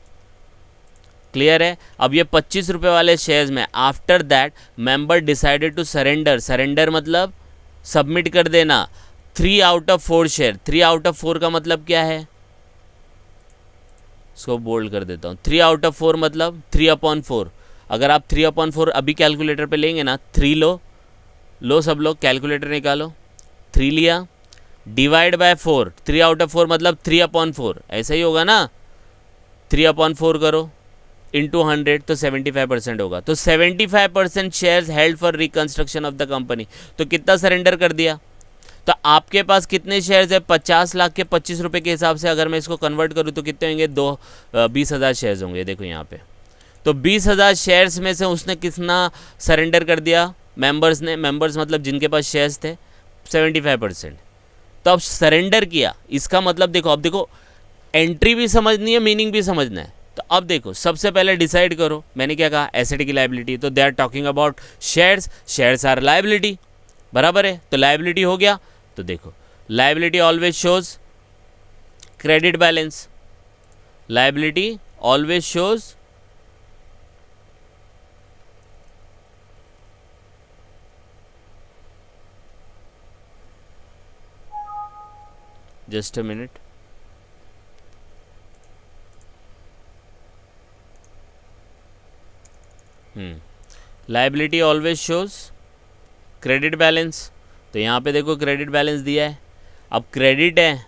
क्लियर है। अब ये 25 रुपये वाले शेयर्स में after that member decided to surrender, surrender मतलब सबमिट कर देना 3 out of 4 share. 3 out of 4 का मतलब क्या है, इसको बोल्ड कर देता हूँ। 3 out of 4 मतलब 3/4। अगर आप 3/4 अभी कैलकुलेटर पे लेंगे ना, 3 लो सब लोग कैलकुलेटर निकालो, 3 लिया, डिवाइड बाय 4, 3 out of 4 मतलब 3/4, ऐसा ही होगा ना, 3/4 करो इंटू 100 तो 75% होगा। तो 75% shares held for reconstruction of the company, तो कितना सरेंडर कर दिया। तो आपके पास कितने शेयर्स है, 50 लाख के 25 रुपये के हिसाब से अगर मैं इसको कन्वर्ट करूँ तो कितने होंगे, 20,000 शेयर्स होंगे। देखो यहाँ पे तो 20,000 शेयर्स में से उसने कितना सरेंडर कर दिया, मेंबर्स ने, मेंबर्स मतलब जिनके पास शेयर्स थे 75%। तो अब सरेंडर किया, इसका मतलब देखो, अब देखो एंट्री भी समझनी है, मीनिंग भी समझना है। तो अब देखो सबसे पहले डिसाइड करो, मैंने क्या कहा, एसेट की लायबिलिटी, तो they are talking about shares, shares are liability, बराबर है। तो लायबिलिटी हो गया, तो देखो liability always shows credit balance, liability always shows just a minute, liability always shows credit balance. तो यहाँ पे देखो क्रेडिट बैलेंस दिया है, अब क्रेडिट है,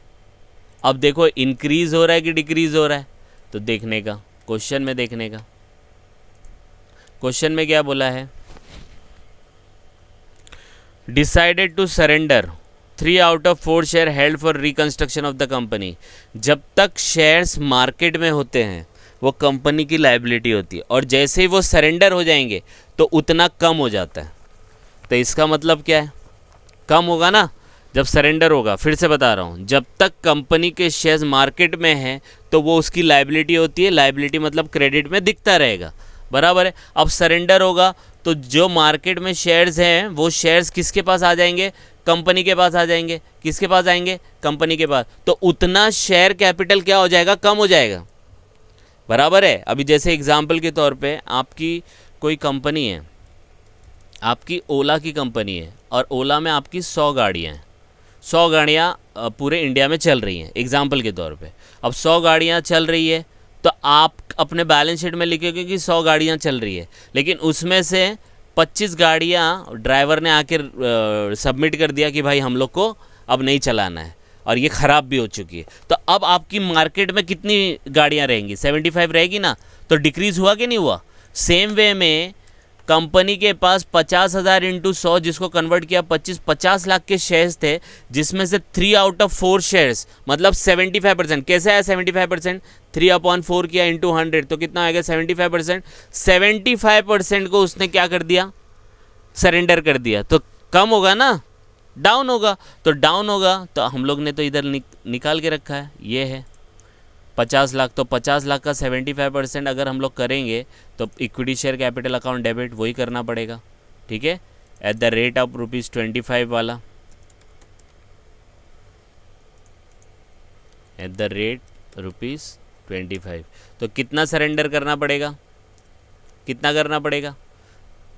अब देखो इंक्रीज हो रहा है कि डिक्रीज हो रहा है, तो देखने का, क्वेश्चन में देखने का। क्वेश्चन में क्या बोला है, decided to surrender 3 out of 4 share held for reconstruction of the company. जब तक शेयर्स मार्केट में होते हैं वो कंपनी की लायबिलिटी होती है, और जैसे ही वो सरेंडर हो जाएंगे तो उतना कम हो जाता है। तो इसका मतलब क्या है, कम होगा ना जब सरेंडर होगा। फिर से बता रहा हूँ, जब तक कंपनी के शेयर्स मार्केट में हैं तो वो उसकी लायबिलिटी होती है, लायबिलिटी मतलब क्रेडिट में दिखता रहेगा, बराबर है। अब सरेंडर होगा तो जो मार्केट में शेयर्स हैं वो शेयर्स किसके पास आ जाएंगे, कंपनी के पास आ जाएंगे। किसके पास आएंगे, कंपनी के पास। तो उतना शेयर कैपिटल क्या हो जाएगा, कम हो जाएगा, बराबर है। अभी जैसे एग्जाम्पल के तौर पे आपकी कोई कंपनी है, आपकी ओला की कंपनी है, और ओला में आपकी 100 गाड़ियाँ हैं, 100 गाड़ियाँ पूरे इंडिया में चल रही हैं एग्जाम्पल के तौर पे। अब 100 गाड़ियाँ चल रही है तो आप अपने बैलेंस शीट में लिखोगे कि 100 गाड़ियाँ चल रही है, लेकिन उसमें से 25 गाड़ियाँ ड्राइवर ने आकर सबमिट कर दिया कि भाई हम लोग को अब नहीं चलाना है, और ये ख़राब भी हो चुकी है। तो अब आपकी मार्केट में कितनी गाड़ियाँ रहेंगी? 75 रहेगी ना, तो डिक्रीज़ हुआ कि नहीं हुआ? सेम वे में कंपनी के पास 50,000 इंटू 100 जिसको कन्वर्ट किया 50 लाख के शेयर्स थे, जिसमें से 3 आउट ऑफ 4 शेयर्स मतलब 75%। कैसे आया 75%? 3/4 किया इंटू 100 तो कितना आएगा 75%। 75% को उसने क्या कर दिया? सरेंडर कर दिया। तो कम होगा ना, डाउन होगा। तो डाउन होगा तो हम लोग ने तो इधर निकाल के रखा है, ये है 50 लाख। तो 50 लाख का 75% अगर हम लोग करेंगे तो equity share capital account debit वही करना पड़ेगा, ठीक है, एट द रेट ऑफ ₹25 वाला, एट द रेट ₹25। तो कितना सरेंडर करना पड़ेगा? कितना करना पड़ेगा?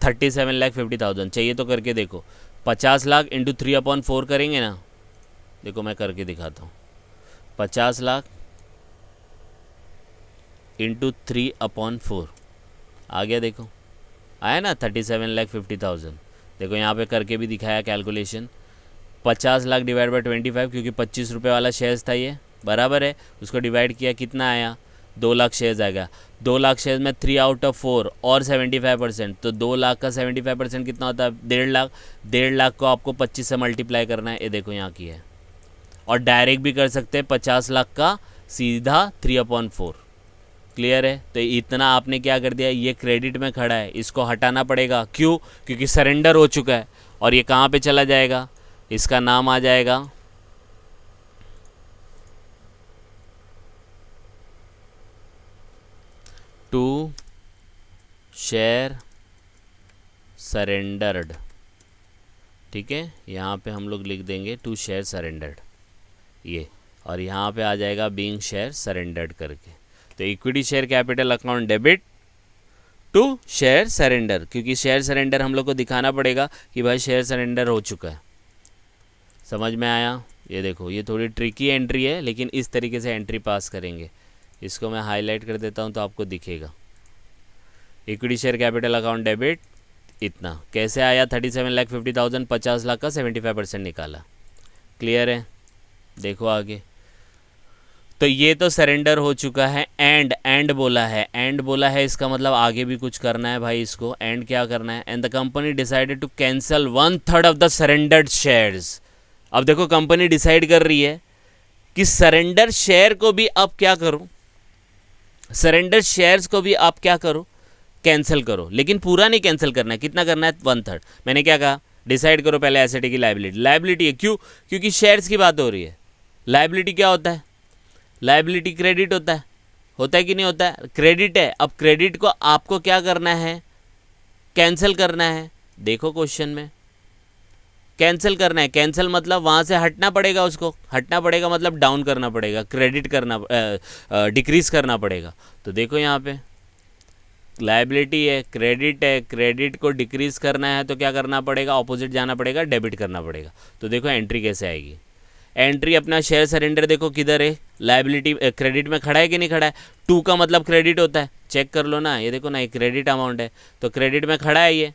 37,50,000 चाहिए तो करके देखो। 50 लाख इंटू 3/4 करेंगे ना, देखो मैं करके दिखाता हूँ। 50 लाख इंटू 3/4 आ गया, देखो आया ना 37,50,000। देखो यहाँ पे करके भी दिखाया कैलकुलेशन। 50 लाख डिवाइड बाई 25 क्योंकि 25 रुपये वाला शेयर्स था ये, बराबर है, उसको डिवाइड किया, कितना आया? 2 लाख शेयर्स आएगा। 2 लाख शेयर्स में 3 आउट ऑफ 4 और 75%, तो 2 लाख का 75% कितना होता है? 1.5 लाख। 1.5 लाख को आपको 25 से मल्टीप्लाई करना है, ये देखो यहाँ की है। और डायरेक्ट भी कर सकते हैं 50 लाख का सीधा 3/4। क्लियर है? तो इतना आपने क्या कर दिया, ये क्रेडिट में खड़ा है, इसको हटाना पड़ेगा। क्यों? क्योंकि सरेंडर हो चुका है। और ये कहाँ पे चला जाएगा? इसका नाम आ जाएगा टू शेयर सरेंडर्ड, ठीक है, यहाँ पे हम लोग लिख देंगे टू शेयर सरेंडर्ड ये, और यहाँ पे आ जाएगा बीइंग शेयर सरेंडर्ड करके। तो equity share capital account debit to share surrender, क्योंकि शेयर सरेंडर हम लोग को दिखाना पड़ेगा कि भाई शेयर सरेंडर हो चुका है। समझ में आया? ये देखो ये थोड़ी ट्रिकी एंट्री है, लेकिन इस तरीके से एंट्री पास करेंगे। इसको मैं हाईलाइट कर देता हूँ तो आपको दिखेगा। Equity share capital account debit इतना कैसे आया? 37,50,000, 50 लाख का 75% निकाला। क्लियर है? देखो आगे। तो ये तो सरेंडर हो चुका है। एंड बोला है, एंड बोला है, इसका मतलब आगे भी कुछ करना है भाई। इसको एंड क्या करना है? And the company decided to cancel 1/3 of the surrendered shares. अब देखो कंपनी डिसाइड कर रही है कि सरेंडर शेयर को भी अब क्या करूं, सरेंडर शेयर्स को भी आप क्या करो? कैंसिल करो। लेकिन पूरा नहीं कैंसिल करना है, कितना करना है? 1/3। मैंने क्या कहा? डिसाइड करो पहले एसेट की लायबिलिटी। लायबिलिटी है, क्यों? क्योंकि शेयर्स की बात हो रही है। लायबिलिटी क्या होता है? लायबिलिटी क्रेडिट होता है कि नहीं होता है? क्रेडिट है। अब क्रेडिट को आपको क्या करना है? कैंसिल करना है। देखो क्वेश्चन में कैंसिल करना है। कैंसिल मतलब वहाँ से हटना पड़ेगा, उसको हटना पड़ेगा मतलब डाउन करना पड़ेगा, क्रेडिट करना डिक्रीज करना पड़ेगा। तो देखो यहाँ पे लायबिलिटी है, क्रेडिट है, क्रेडिट को डिक्रीज करना है तो क्या करना पड़ेगा? ऑपोजिट जाना पड़ेगा, डेबिट करना पड़ेगा। तो देखो एंट्री कैसे आएगी। एंट्री अपना शेयर सरेंडर देखो किधर है? लायबिलिटी क्रेडिट में खड़ा है कि नहीं खड़ा है? 2 का मतलब क्रेडिट होता है, चेक कर लो ना, ये देखो ना, ये क्रेडिट अमाउंट है तो क्रेडिट में खड़ा है ये।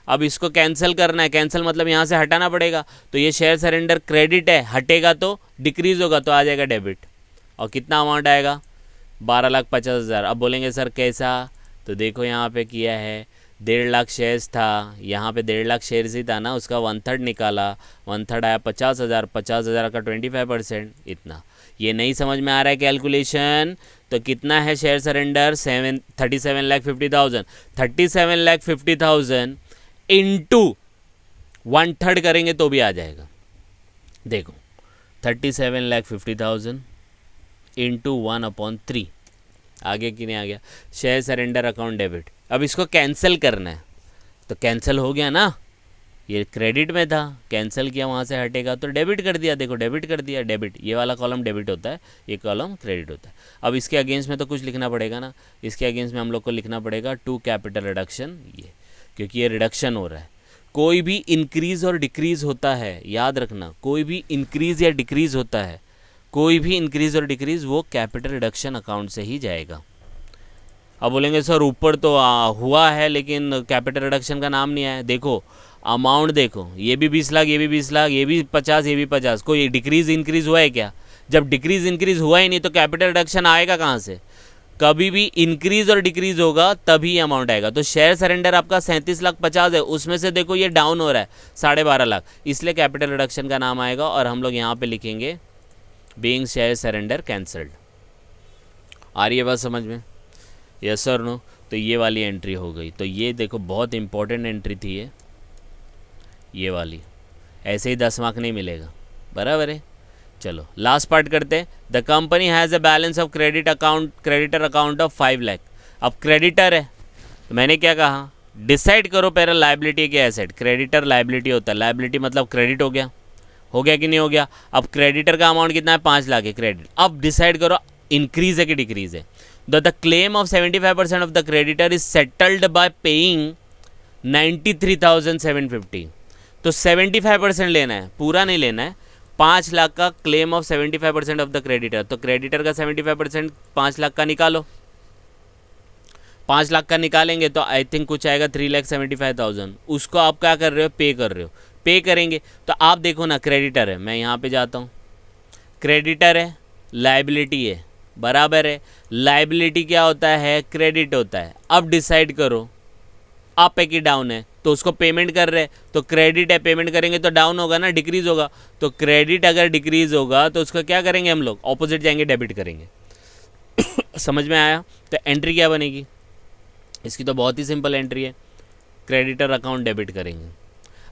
अब इसको कैंसिल करना है, कैंसिल मतलब यहाँ से हटाना पड़ेगा। तो ये शेयर सरेंडर क्रेडिट है, हटेगा तो डिक्रीज होगा तो आ जाएगा डेबिट। और कितना अमाउंट आएगा? 12,50,000। अब बोलेंगे सर कैसा? तो देखो यहाँ पे किया है, 1.5 लाख शेयर्स था, यहाँ पे 1.5 लाख शेयर्स ही था ना, उसका 1/3 निकाला, 1/3 आया 50,000, 50,000 का 25% इतना। ये नहीं समझ में आ रहा है कैलकुलेशन? तो कितना है शेयर सरेंडर? 37,50,000। 37,50,000 इंटू 1/3 करेंगे तो भी आ जाएगा। देखो 37,50,000 इंटू 1/3 आगे कि नहीं आ गया? Share surrender account debit. अब इसको कैंसिल करना है तो कैंसिल हो गया ना, ये क्रेडिट में था, कैंसिल किया, वहाँ से हटेगा तो डेबिट कर दिया। देखो डेबिट कर दिया, डेबिट, ये वाला कॉलम डेबिट होता है, ये कॉलम क्रेडिट होता है। अब इसके अगेंस्ट में तो कुछ लिखना पड़ेगा ना, इसके अगेंस्ट में हम लोग को लिखना पड़ेगा टू कैपिटल रिडक्शन, ये क्योंकि ये रिडक्शन हो रहा है। कोई भी इंक्रीज़ और डिक्रीज़ होता है, याद रखना, कोई भी इंक्रीज़ या डिक्रीज़ होता है, कोई भी इंक्रीज़ और डिक्रीज़ वो कैपिटल रिडक्शन अकाउंट से ही जाएगा। अब बोलेंगे सर ऊपर तो हुआ है लेकिन कैपिटल रिडक्शन का नाम नहीं आया। देखो अमाउंट देखो, ये भी 20 लाख, ये भी 20 लाख, ये भी 50, ये भी 50, कोई डिक्रीज इंक्रीज हुआ है क्या? जब डिक्रीज इंक्रीज हुआ ही नहीं तो कैपिटल रिडक्शन आएगा कहाँ से? कभी भी इंक्रीज और डिक्रीज होगा तभी अमाउंट आएगा। तो शेयर सरेंडर आपका 37,50,000 है, उसमें से देखो ये डाउन हो रहा है 12.5 लाख, इसलिए कैपिटल रिडक्शन का नाम आएगा और हम लोग यहाँ पे लिखेंगे बीइंग शेयर सरेंडर कैंसल्ड। आ रही है बात समझ में? यस और नो? तो ये वाली एंट्री हो गई। तो ये देखो बहुत इंपॉर्टेंट एंट्री थी ये वाली, ऐसे ही 10 मार्क नहीं मिलेगा, बराबर है। चलो लास्ट पार्ट करते हैं। The company has a balance of creditor account of 5 lakh. अब क्रेडिटर है तो मैंने क्या कहा, डिसाइड करो पहले लाइबिलिटी के एसेट। क्रेडिटर लाइबिलिटी होता है, लाइबिलिटी मतलब क्रेडिट हो गया कि नहीं हो गया? अब क्रेडिटर का अमाउंट कितना है? 5 लाख है क्रेडिट। अब डिसाइड करो इंक्रीज है कि डिक्रीज है। The claim of 75% of the creditor is settled bye paying 93,750। तो 75% लेना है, पूरा नहीं लेना है। 5 लाख का claim of 75% of the creditor, तो क्रेडिटर का 75% 5 लाख का निकालो। 5 लाख का निकालेंगे तो आई थिंक कुछ आएगा 3,75,000। उसको आप क्या कर रहे हो? पे कर रहे हो। पे करेंगे तो आप देखो ना, क्रेडिटर है, मैं यहाँ पे जाता हूँ, क्रेडिटर है, लाइबिलिटी है, बराबर है। लाइबिलिटी क्या होता है? क्रेडिट होता है। अब डिसाइड करो अप है कि डाउन है, तो उसको पेमेंट कर रहे हैं तो क्रेडिट है, पेमेंट करेंगे तो डाउन होगा ना, डिक्रीज होगा। तो क्रेडिट अगर डिक्रीज होगा तो उसका क्या करेंगे हम लोग? ऑपोजिट जाएंगे, डेबिट करेंगे। समझ में आया? तो एंट्री क्या बनेगी इसकी? तो बहुत ही सिंपल एंट्री है, क्रेडिटर अकाउंट डेबिट करेंगे।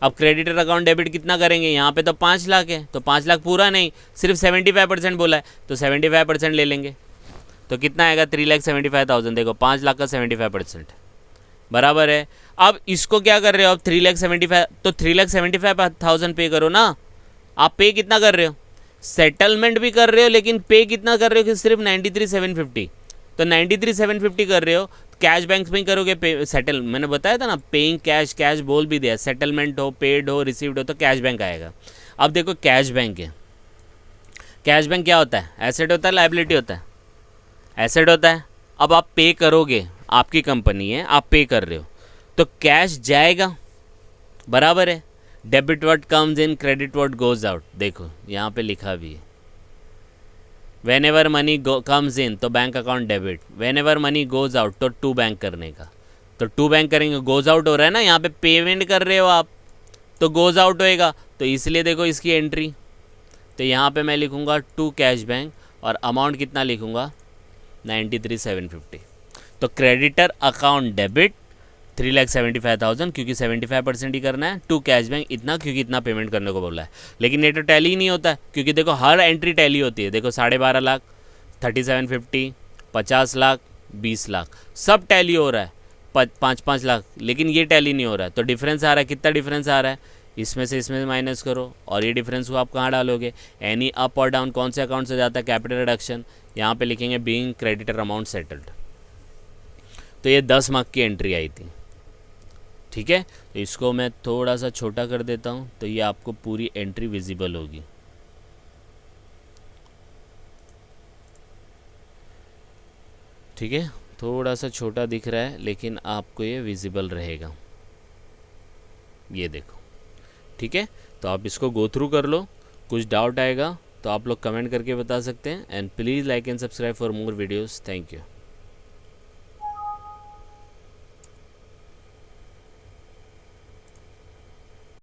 अब क्रेडिटर अकाउंट डेबिट कितना करेंगे? यहाँ पे तो 5 लाख है, तो 5 लाख पूरा नहीं, सिर्फ 75% बोला है, तो 75% ले लेंगे। तो कितना आएगा? 3,75,000। देखो 5 लाख का 75%, बराबर है। अब इसको क्या कर रहे हो? अब 3,75,000, तो 3,75,000 पे करो ना। आप पे कितना कर रहे हो? सेटलमेंट भी कर रहे हो, लेकिन पे कितना कर रहे हो? कि सिर्फ 93,750। तो 93,750 कर रहे हो, कैश बैंक में ही करोगे पे सेटल। मैंने बताया था ना, पेइंग कैश, कैश बोल भी दिया। सेटलमेंट हो, पेड हो, रिसीव्ड हो तो कैश बैंक आएगा। अब देखो कैश बैंक है, कैश बैंक क्या होता है? एसेट होता है, लाइबिलिटी होता है? एसेट होता है। अब आप पे करोगे, आपकी कंपनी है, आप पे कर रहे हो तो कैश जाएगा, बराबर है। Debit what comes in, credit what goes out. देखो यहाँ पे लिखा भी है, whenever money comes in तो bank account debit, whenever money goes out तो टू बैंक करने का। तो टू बैंक करेंगे, गोज आउट हो रहा है ना, यहाँ पे पेमेंट कर रहे हो आप तो गोज आउट होएगा। तो इसलिए देखो इसकी एंट्री, तो यहाँ पे मैं लिखूँगा टू कैश बैंक और अमाउंट कितना लिखूँगा? 93,750। तो क्रेडिटर अकाउंट डेबिट 3,75,000, क्योंकि 75% ही करना है। टू कैश बैंक इतना, क्योंकि इतना पेमेंट करने को बोला है। लेकिन ये तो टैली ही नहीं होता है, क्योंकि देखो हर एंट्री टैली होती है। देखो 12.5 लाख, 3750, 50 लाख, 20 लाख, सब टैली हो रहा है 5-5 लाख, लेकिन ये टैली नहीं हो रहा है। तो डिफरेंस आ रहा है, कितना डिफरेंस आ रहा है? इसमें से इसमें माइनस करो और ये डिफरेंस को आप कहाँ डालोगे? एनी अप और डाउन कौन से अकाउंट से जाता है? Capital reduction. यहाँ पे लिखेंगे बीइंग क्रेडिटर अमाउंट सेटल्ड। तो ये 10 मार्क की एंट्री आई थी, ठीक है। तो इसको मैं थोड़ा सा छोटा कर देता हूँ तो ये आपको पूरी एंट्री विजिबल होगी। ठीक है, थोड़ा सा छोटा दिख रहा है लेकिन आपको ये विजिबल रहेगा, ये देखो, ठीक है। तो आप इसको गो थ्रू कर लो, कुछ डाउट आएगा तो आप लोग कमेंट करके बता सकते हैं। And please like and subscribe for more videos. Thank you.